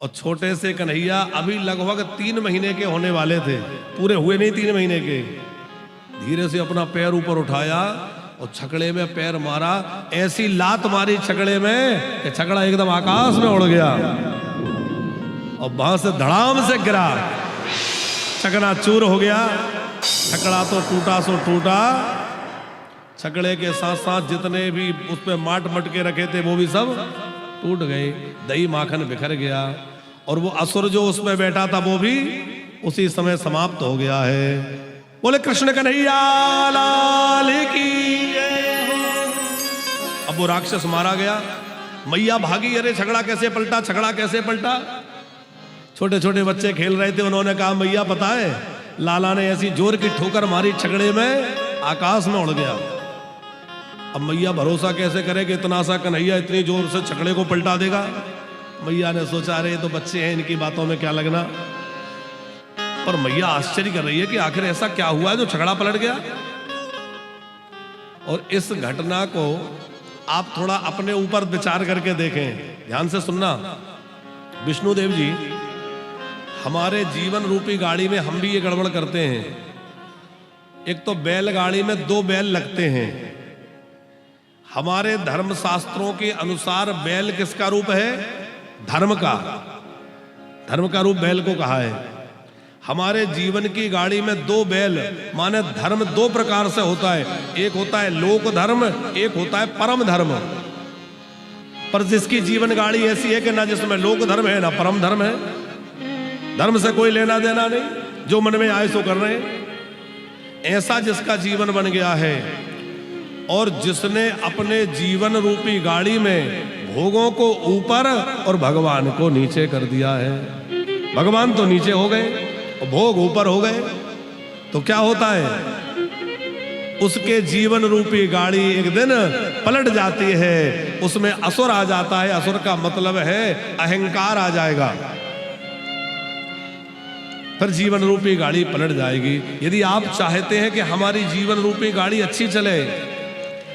और छोटे से कन्हैया अभी लगभग 3 महीने के होने वाले थे, पूरे हुए नहीं 3 महीने के। धीरे से अपना पैर ऊपर उठाया और छकड़े में पैर मारा, ऐसी लात मारी छकड़े में कि छकड़ा एकदम आकाश में उड़ गया और वहां से धड़ाम से गिरा, चकनाचूर हो गया। छकड़ा तो टूटा सो टूटा, छकड़े के साथ साथ जितने भी उसमें माट मटके रखे थे वो भी सब टूट गए, दही माखन बिखर गया और वो असुर जो उसमें बैठा था वो भी उसी समय समाप्त हो गया है। बोले कृष्ण कन्हैया लाल की जय हो। अब वो राक्षस मारा गया, मैया भागी, अरे छकड़ा कैसे पलटा, छकड़ा कैसे पलटा। छोटे छोटे बच्चे खेल रहे थे, उन्होंने कहा मैया पता है लाला ने ऐसी जोर की ठोकर मारी छकड़े में, आकाश में उड़ गया। अब मैया भरोसा कैसे करे कि इतना सा कन्हैया इतनी जोर से छकड़े को पलटा देगा। मैया ने सोचा अरे तो बच्चे हैं, इनकी बातों में क्या लगना। पर मैया आश्चर्य कर रही है कि आखिर ऐसा क्या हुआ है जो छकड़ा पलट गया। और इस घटना को आप थोड़ा अपने ऊपर विचार करके देखें, ध्यान से सुनना। विष्णुदेव जी हमारे जीवन रूपी गाड़ी में हम भी ये गड़बड़ करते हैं। एक तो बैलगाड़ी में 2 बैल लगते हैं। हमारे धर्म शास्त्रों के अनुसार बैल किसका रूप है? धर्म का। धर्म का रूप बैल को कहा है। हमारे जीवन की गाड़ी में 2 बैल माने धर्म 2 प्रकार से होता है। एक होता है लोक धर्म, एक होता है परम धर्म। पर जिसकी जीवन गाड़ी ऐसी है कि ना जिसमें लोक धर्म है ना परम धर्म है, धर्म से कोई लेना देना नहीं, जो मन में आए सो कर रहे हैं, ऐसा जिसका जीवन बन गया है और जिसने अपने जीवन रूपी गाड़ी में भोगों को ऊपर और भगवान को नीचे कर दिया है। भगवान तो नीचे हो गए और भोग ऊपर हो गए, तो क्या होता है? उसके जीवन रूपी गाड़ी एक दिन पलट जाती है, उसमें असुर आ जाता है। असुर का मतलब है अहंकार आ जाएगा, फिर जीवन रूपी गाड़ी पलट जाएगी। यदि आप चाहते हैं कि हमारी जीवन रूपी गाड़ी अच्छी चले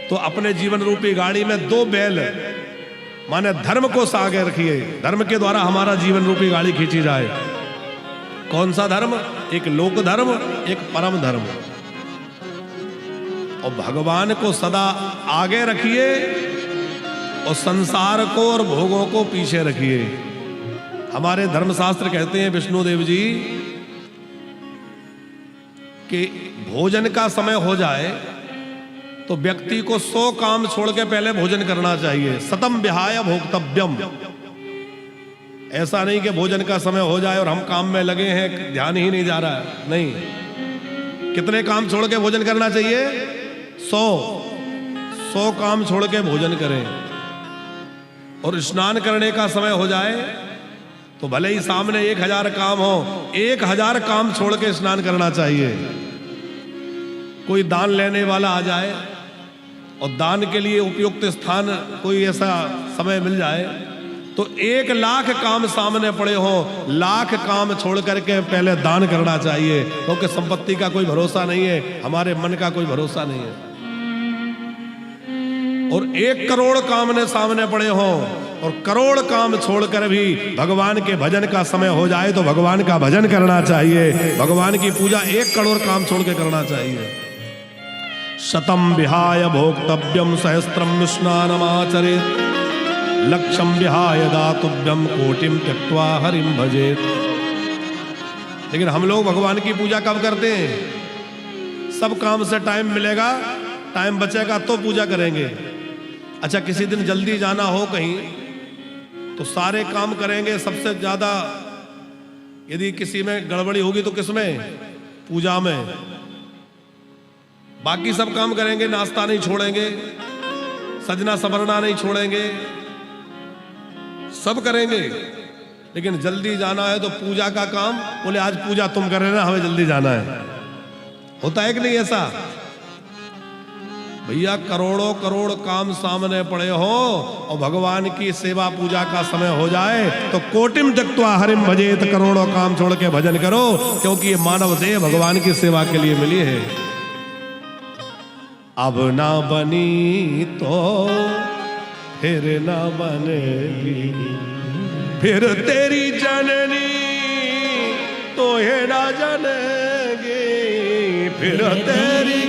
तो अपने जीवन रूपी गाड़ी में 2 बैल माने धर्म को आगे रखिए। धर्म के द्वारा हमारा जीवन रूपी गाड़ी खींची जाए। कौन सा धर्म? एक लोक धर्म, एक परम धर्म। और भगवान को सदा आगे रखिए और संसार को और भोगों को पीछे रखिए। हमारे धर्मशास्त्र कहते हैं विष्णुदेव जी कि भोजन का समय हो जाए तो व्यक्ति को 100 काम छोड़ के पहले भोजन करना चाहिए। सतम विहाय भोक्तव्यम। ऐसा नहीं कि भोजन का समय हो जाए और हम काम में लगे हैं, ध्यान ही नहीं जा रहा है। नहीं, कितने काम छोड़ के भोजन करना चाहिए? 100 काम छोड़ के भोजन करें। और स्नान करने का समय हो जाए तो भले ही सामने 1000 काम हो, 1000 काम छोड़ के स्नान करना चाहिए। कोई दान लेने वाला आ जाए और दान के लिए उपयुक्त स्थान कोई ऐसा समय मिल जाए तो 1,00,000 काम सामने पड़े हो, 1,00,000 काम छोड़ करके पहले दान करना चाहिए। क्योंकि संपत्ति का कोई भरोसा नहीं है, हमारे मन का कोई भरोसा नहीं है। और 1 करोड़ काम ने सामने पड़े हो और करोड़ काम छोड़कर भी भगवान के भजन का समय हो जाए तो भगवान का भजन करना चाहिए। भगवान की पूजा 1 करोड़ काम छोड़ के करना चाहिए। शतम विहाय भोक्तव्यम सहस्त्रम स्नानमाचरेत् लक्षम विहाय दातुभ्यम कोटिम त्यक्त्वा हरिम भजेत। लेकिन हम लोग भगवान की पूजा कब करते हैं? सब काम से टाइम मिलेगा, टाइम बचेगा तो पूजा करेंगे। अच्छा, किसी दिन जल्दी जाना हो कहीं तो सारे काम करेंगे। सबसे ज्यादा यदि किसी में गड़बड़ी होगी तो किसमें? पूजा में। बाकी सब काम करेंगे, नाश्ता नहीं छोड़ेंगे, सजना संवरना नहीं छोड़ेंगे, सब करेंगे। लेकिन जल्दी जाना है तो पूजा का काम, बोले आज पूजा तुम कर रहे ना, हमें जल्दी जाना है। होता है कि नहीं ऐसा? भैया करोड़ों करोड़ काम सामने पड़े हो और भगवान की सेवा पूजा का समय हो जाए तो कोटिम त्यक्त्वा हरिम भजेत, करोड़ों काम छोड़ के भजन करो, क्योंकि ये मानव देह भगवान की सेवा के लिए मिली है। अब ना बनी तो फिर ना बनेगी, फिर तेरी जननी तो है ना जनेगी, फिर तेरी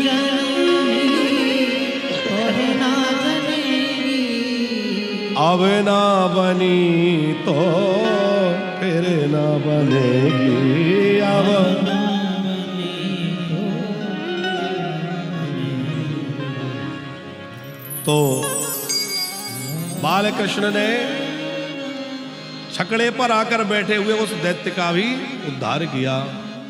अब ना बनी तो फिर ना बनेगी, अब तो बाल कृष्ण ने छकड़े पर आकर बैठे हुए उस दैत्य का भी उद्धार किया।